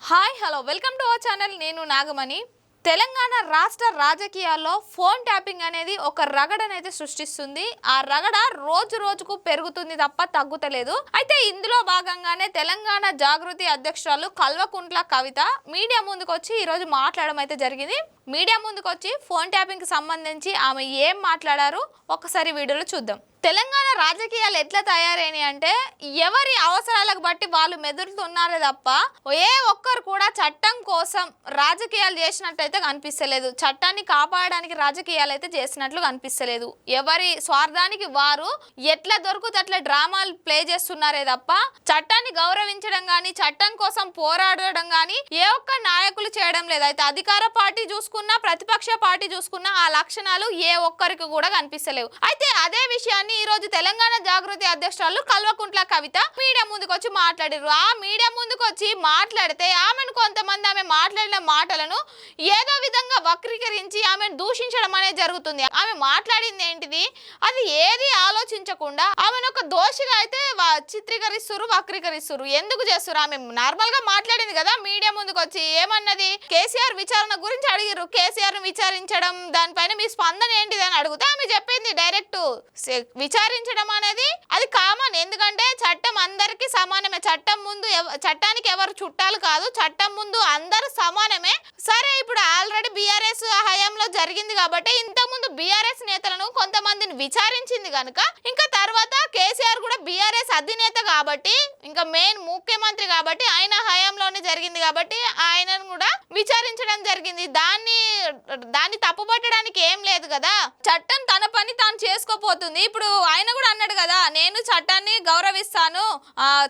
Hi hello welcome to our channel. నేను నాగమణి. తెలంగాణ రాష్ట్ర రాజకీయాల్లో ఫోన్ ట్యాపింగ్ అనేది ఒక రగడనైతే సృష్టిస్తుంది. ఆ రగడ రోజు రోజుకు పెరుగుతుంది తప్ప తగ్గుతలేదు. అయితే ఇందులో భాగంగానే తెలంగాణ జాగృతి అధ్యక్షురాలు కల్వకుంట్ల కవిత మీడియా ముందుకు వచ్చి ఈరోజు మాట్లాడడం అయితే జరిగింది. మీడియా ముందుకు వచ్చి ఫోన్ ట్యాపింగ్ కి సంబంధించి ఆమె ఏం మాట్లాడారు ఒకసారి వీడియోలో చూద్దాం. తెలంగాణ రాజకీయాలు ఎట్లా తయారైనాయి అంటే ఎవరి అవసరాలకు బట్టి వాళ్ళు మెదులుతున్నారే తప్ప ఏ ఒక్కరు కూడా చట్టం కోసం రాజకీయాలు చేసినట్టయితే కనిపిస్తలేదు. చట్టాన్ని కాపాడడానికి రాజకీయాలు అయితే చేసినట్లు కనిపిస్తలేదు. ఎవరి స్వార్థానికి వారు ఎట్లా దొరుకుతే అట్లా డ్రామాలు ప్లే చేస్తున్నారే తప్ప చట్టాన్ని గౌరవించడం కానీ చట్టం కోసం పోరాడడం కానీ ఏ ఒక్క నాయకులు చేయడం లేదు. అయితే అధికార పార్టీ చూసుకున్నా ప్రతిపక్ష పార్టీ చూసుకున్నా ఆ లక్షణాలు ఏ ఒక్కరికి కూడా కనిపిస్తలేవు. అయితే అదే విషయాన్ని ఈ రోజు తెలంగాణ జాగృతి అధ్యక్షురాలు కల్వకుంట్ల కవిత మీడియా ముందుకు వచ్చి మాట్లాడారు. ఆ మీడియా ముందుకు వచ్చి మాట్లాడితే ఆమెను కొంతమంది ఆమె మాట్లాడిన మాటలను ఏదో విధంగా వక్రీకరించి ఆమెను దూషించడం అనేది జరుగుతుంది. ఆమె మాట్లాడింది ఏంటిది అది ఏది ఆలోచించకుండా ఆమెను ఒక దోషిగా అయితే చిత్రీకరిస్తున్నారు, వక్రీకరిస్తున్నారు. ఎందుకు చేస్తున్నారు? ఆమె నార్మల్ గా మాట్లాడింది కదా మీడియా ముందుకు వచ్చి ఏమన్నది, కేసీఆర్ విచారణ గురించి అడిగారు. కేసీఆర్ ను విచారించడం దానిపైన మీ స్పందన ఏంటిది అని అడిగితే ఆమె చెప్పింది డైరెక్ట్ విచారించడం అనేది అది కామన్. ఎందుకంటే చట్టం అందరికీ సమానమే. చట్టం ముందు చట్టానికి ఎవరు చుట్టాలు కాదు. చట్టం ముందు అందరూ సమానమే. సరే ఇప్పుడు ఆల్రెడీ బీఆర్ఎస్ హయాంలో జరిగింది కాబట్టి ఇంతకుముందు బీఆర్ఎస్ నేతలను కొంతమందిని విచారించింది కనుక ఇంకా తర్వాత కేసీఆర్ కూడా బీఆర్ఎస్ అధినేత కాబట్టి ఇంకా మెయిన్ ముఖ్యమంత్రి కాబట్టి ఆయన హయాంలోనే జరిగింది కాబట్టి ఆయనను కూడా విచారించడం జరిగింది. దాన్ని తప్పుపట్టడానికి ఏం లేదు కదా. చట్టం తన పని తాను చేసుకోపోతుంది. ఇప్పుడు ఆయన కూడా అన్నాడు కదా నేను చట్టాన్ని గౌరవిస్తాను,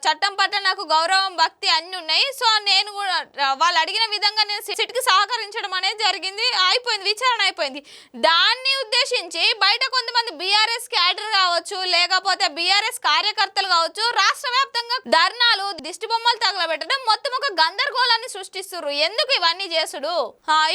చట్టం పట్ల నాకు గౌరవం భక్తి అన్ని ఉన్నాయి, సో నేను కూడా వాళ్ళు అడిగిన విధంగా నేను సిట్కి సహకరించడం అనేది జరిగింది. అయిపోయింది, విచారణ అయిపోయింది. దాన్ని ఉద్దేశించి బయట కొంతమంది బీఆర్ఎస్ క్యాడర్ కావచ్చు లేకపోతే బీఆర్ఎస్ కార్యకర్తలు కావచ్చు రాష్ట్ర వ్యాప్తంగా ధర్నాలు దిష్టి బొమ్మలు తగలబెట్టడం మొత్తం ఒక గందరగోళాన్ని సృష్టిస్తున్నారు. ఎందుకు ఇవన్నీ చేసుడు?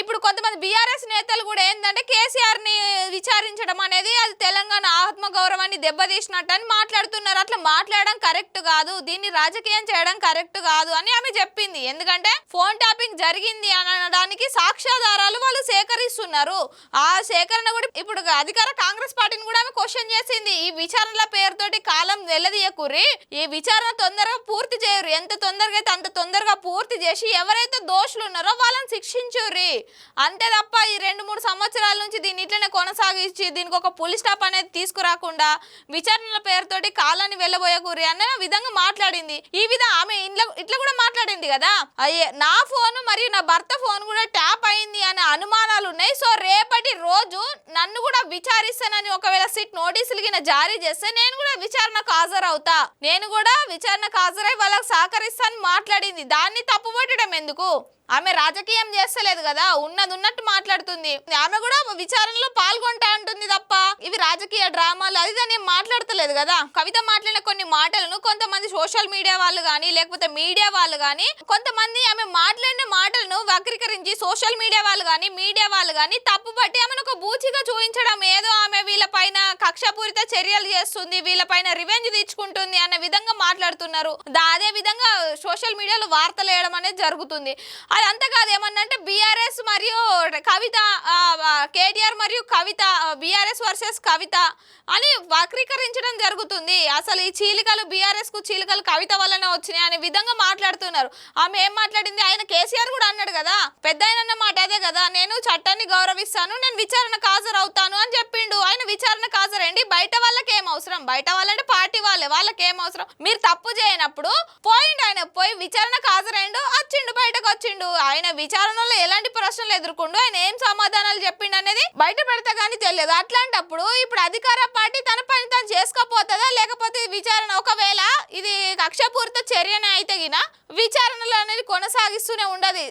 ఇప్పుడు కొంతమంది బీఆర్ఎస్ నేతలు కూడా ఏంటంటే కేసీఆర్ ని విచారించడం అనేది అది తెలంగాణ ఆత్మ గౌరవాన్ని దెబ్బతీసినట్టు అని మాట్లాడుతున్నారు. అట్లా మాట్లాడడం కరెక్ట్ కాదు, దీన్ని రాజకీయం చేయడం కరెక్ట్ కాదు అని ఆమె చెప్పింది. ఎందుకంటే ఫోన్ ట్యాపింగ్ జరిగింది అనడానికి సాక్ష్యాధారాలు వాళ్ళు సేకరిస్తున్నారు. ఆ సేకరణ కూడా ఇప్పుడు అధికార కాంగ్రెస్ పార్టీని కూడా ఆమె క్వశ్చన్ చేసింది. ఈ విచారణల పేరుతోటి కాలం వెల్లదీయకుర్రి, ఈ విచారణ తొందరగా పూర్తి చేయరు, ఎంత తొందరగా అయితే అంత తొందరగా పూర్తి చేసి ఎవరైతే దోషులు ఉన్నారో వాళ్ళని శిక్షించుర్రి, అంతే తప్ప ఈ 2-3 సంవత్సరాల నుంచి దీన్ని ఇట్లనే కొనసాగించి దీనికి ఒక పులి స్టాప్ అనేది తీసుకురాకుండా విచారణల పేరుతోటి కాలాన్ని వెళ్ళబోయకూరి అన్న విధంగా మాట్లాడింది. ఈ విధంగా ఆమె ఇట్లా కూడా మాట్లాడింది కదా, అయ్యే నా ఫోన్ మరియు నా భర్త ఫోన్ కూడా ట్యాప్ అయింది అనే అనుమానాలు ఉన్నాయి. సో రేపటి రోజు నన్ను కూడా విచారిస్తానని ఒకవేళ సిట్ నోటీసులు గిన జారీ చేస్తే నేను కూడా విచారణకు హాజరవుతా, నేను కూడా విచారణకు హాజరై వాళ్ళకి సహకరిస్తానని మాట్లాడింది. దాన్ని తప్పుపట్టడం ఎందుకు? ఆమె రాజకీయం చేస్తలేదు కదా, ఉన్నట్టు మాట్లాడుతుంది. ఆమె కూడా విచారణలో పాల్గొంటా అంటుంది తప్ప ఇవి రాజకీయ డ్రామాలు అది దాన్ని మాట్లాడతలేదు కదా. కవిత మాట్లాడిన కొన్ని మాటలను కొంతమంది సోషల్ మీడియా వాళ్ళు కానీ లేకపోతే మీడియా వాళ్ళు కానీ కొంతమంది ఆమె మాట్లాడిన మాటలను వక్రీకరించి సోషల్ మీడియా వాళ్ళు కానీ తప్పుపట్టి ఆమెను ఒక బూచిగా చూపించడం, ఏదో ఆమె వీళ్ళపైన కక్షపూరిత చర్యలు చేస్తుంది, వీళ్ళపైన రివెంజ్ తీర్చుకుంటుంది అనే విధంగా మాట్లాడుతున్నారు. అదే విధంగా సోషల్ మీడియాలో వార్తలు వేయడం అనేది జరుగుతుంది. అది అంతకాదు ఏమన్నంటే బీఆర్ఎస్ మరియు కవిత, కేటీఆర్ మరియు కవిత, బీఆర్ఎస్ వర్సెస్ కవిత అని వక్రీకరించడం జరుగుతుంది. అసలు ఈ చీలికలు బీఆర్ఎస్ కు చీలికలు కవిత వల్లనే వచ్చినాయి అనే విధంగా మాట్లాడుతున్నారు. ఆమె ఏం మాట్లాడింది, ఆయన కేసీఆర్ కూడా అన్నాడు కదా, పెద్ద ఆయన మాట అదే కదా, నేను చట్టాన్ని గౌరవిస్తాను, నేను విచారణకు హాజరవుతాను అని చెప్పిండు. ఆయన విచారణకు హాజరండి, బయట వాళ్ళకి ఏం అవసరం, బయట వాళ్ళంటే పార్టీ వాళ్ళకి ఏం అవసరం, మీరు తప్పు చేయనప్పుడు పోయిండు, ఆయన పోయి విచారణకు హాజరైండు, వచ్చిండు, బయటకు వచ్చిండు, ఆయన విచారణలో ఎలాంటి ప్రశ్నలు ఎదుర్కొండు, ఆయన ఏం సమాధానాలు చెప్పిండు అనేది బయట పెడతా కానీ తెలియదు. అట్లాంటప్పుడు ఇప్పుడు అధికార పార్టీ తన పని తాను చేసుకోపోతుందా, లేకపోతే విచారణ ఒకవేళ ఇది కక్షపూరిత చర్యనే అయితే గిన విచారణలు అనేది కొనసాగిస్తూనే ఉండదు.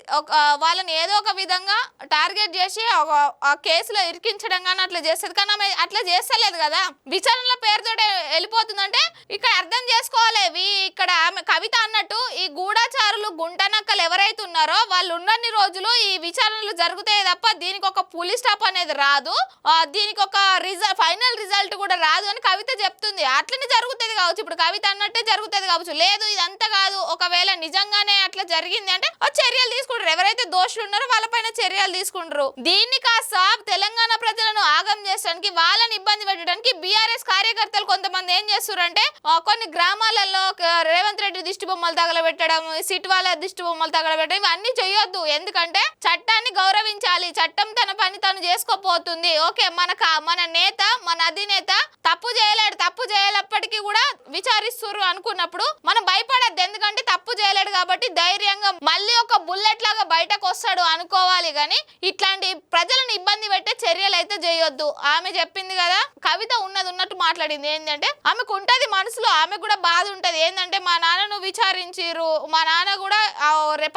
వాళ్ళని ఏదో ఒక విధంగా టార్గెట్ చేసి ఆ కేసులో ఇరికించడం కానీ అట్లా చేస్తుంది. కానీ ఆమె అట్లా చేస్తలేదు కదా, విచారణల పేరుతో వెళ్ళిపోతుందంటే ఇక్కడ అర్థం చేసుకోవాలి. ఇక్కడ ఆమె కవిత అన్నట్టు ఈ గూఢాచారులు గుంటనక్కలు ఎవరైతే ఉన్నారో వాళ్ళు ఉన్నన్ని రోజులు ఈ విచారణలు జరుగుతాయి తప్ప దీనికి ఒక పులి స్టాప్ అనేది రాదు, దీనికి ఒక ఫైనల్ రిజల్ట్ కూడా రాదు అని కవిత చెప్తుంది. అట్లనే జరుగుతుంది కావచ్చు, ఇప్పుడు కవిత అన్నట్టే జరుగుతుంది కావచ్చు. లేదు ఇదంతా కాదు, ఒకవేళ నిజంగానే అట్లా జరిగింది అంటే చర్యలు తీసుకుంటారు, ఎవరైతే దోషులు ఉన్నారో వాళ్ళపైన చర్యలు తీసుకుంటారు. దీన్ని కాస్త తెలంగాణ ప్రజలను ఆగం చేసడానికి, వాళ్ళని ఇబ్బంది పెట్టడానికి బీఆర్ఎస్ కార్యకర్తలు కొంతమంది ఏం చేస్తారంటే కొన్ని గ్రామాలలో రేవంత్ రెడ్డి దిష్టి బొమ్మలు తగలబెట్టడం, సిట్ వాళ్ళ దిష్టి బొమ్మలు తగలబెట్టడం ఇవన్నీ చేయొద్దు. ఎందుకంటే చట్టాన్ని గౌరవించాలి, చట్టం తన పని తను చేసుకోపోతుంది. ఓకే, మన నేత, మన అధినేత తప్పు చేయలేడు, తప్పు చేయలేప్పటికీ కూడా విచారిస్తున్నారు అనుకున్నప్పుడు మనం భయపడద్దు. ఎందుకంటే తప్పు చేయలేడు కాబట్టి ధైర్యంగా మళ్ళీ ఒక బుల్లెట్ లాగా బయటకు వస్తాడు అనుకోవాలి. కానీ ఇట్లాంటి ప్రజలను ఇబ్బంది పెట్టే చర్యలు అయితే చేయొద్దు. ఆమె చెప్పింది కదా, కవిత ఉన్నట్టు మాట్లాడింది. ఏంటంటే ఆమెకు ఉంటది మనసులో, ఆమె కూడా బాధ ఉంటది. ఏంటంటే మా నాన్నను విచారించిరు, మా నాన్న కూడా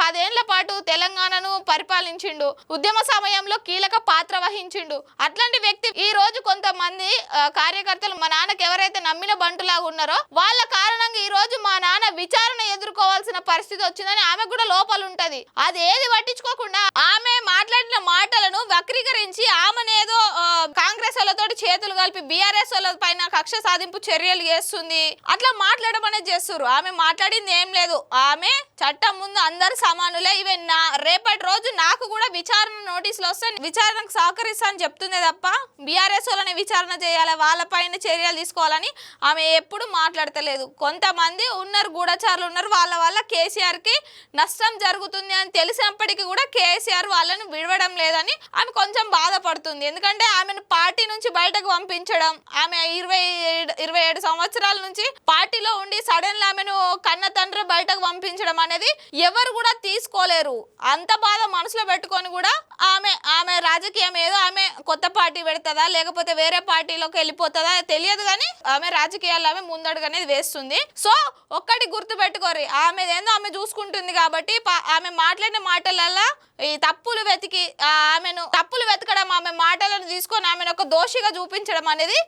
10 ఏళ్ల పాటు తెలంగాణను పరిపాలించిండు, ఉద్యమ సమయంలో కీలక పాత్ర వహించిండు. అట్లాంటి వ్యక్తి ఈ రోజు కొంతమంది కార్యకర్తలు మా నాన్నకి ఎవరైతే నమ్మిన బంటులాగా ఉన్నారో వాళ్ళ కారణంగా ఈ రోజు మా నాన్న విచారణ ఎదుర్కోవాల్సిన పరిస్థితి వచ్చిందని ఆమె కూడా లోపల ఉంటది. అది ఏది పట్టించుకోకుండా ఆమె మాట్లాడిన మాటలను వక్రీకరించి ఆమెనేదో కాంగ్రెస్ వాళ్ళతోటి చేతులు కలిపి బీఆర్ఎస్ వాళ్ళ పైన కక్ష సాధింపు చర్యలు చేస్తుంది, అట్లా మాట్లాడడం అనేది చేస్తారు. ఆమె మాట్లాడింది ఏం లేదు, ఆమె చట్టం ముందు అందరు సమానులే, ఇవే రేపటి రోజు నాకు కూడా విచారణ నోటీసులు వస్తే విచారణకు సహకరిస్తా అని చెప్తుందే తప్ప బీఆర్ఎస్ వాళ్ళని విచారణ చేయాలి, వాళ్ళపైన చర్యలు తీసుకోవాలని ఆమె ఎప్పుడు మాట్లాడతలేదు. కొంతమంది ఉన్నారు, గూఢచారులు ఉన్నారు, వాళ్ళ వల్ల కేసీఆర్ కి నష్టం జరుగుతుంది అని తెలిసినప్పటికీ కూడా కేసీఆర్ వాళ్ళను విడవడం లేదని ఆమె కొంచెం బాధపడుతుంది. ఎందుకంటే ఆమెను పార్టీ నుంచి బయటకు పంపించడం, ఆమె 27 సంవత్సరాల నుంచి పార్టీలో ఉండి సడన్ గా ఆమెను కన్న తండ్రి బయటకు పంపించడం అనేది ఎవరు కూడా తీసుకోలేరు. అంత బాధ మనసులో పెట్టుకొని కూడా ఆమె రాజకీయం ఏదో, ఆమె కొత్త పార్టీ పెడతదా లేకపోతే వేరే పార్టీలోకి వెళ్ళిపోతుందా తెలియదు, కానీ ఆమె రాజకీయాల్లో ఆమె ముందడుగు అనేది వేస్తుంది. సో ఒక్కటి గుర్తు పెట్టుకోరు, ఆమె ఏందో ఆమె చూసుకుంటుంది కాబట్టి ఆమె మాట్లాడిన మాటలల్లో ఈ తప్పులు వెతకడం, ఆమె మాటలను తీసుకొని ఆమెను ఒక దోషిగా చూపించడం అనేది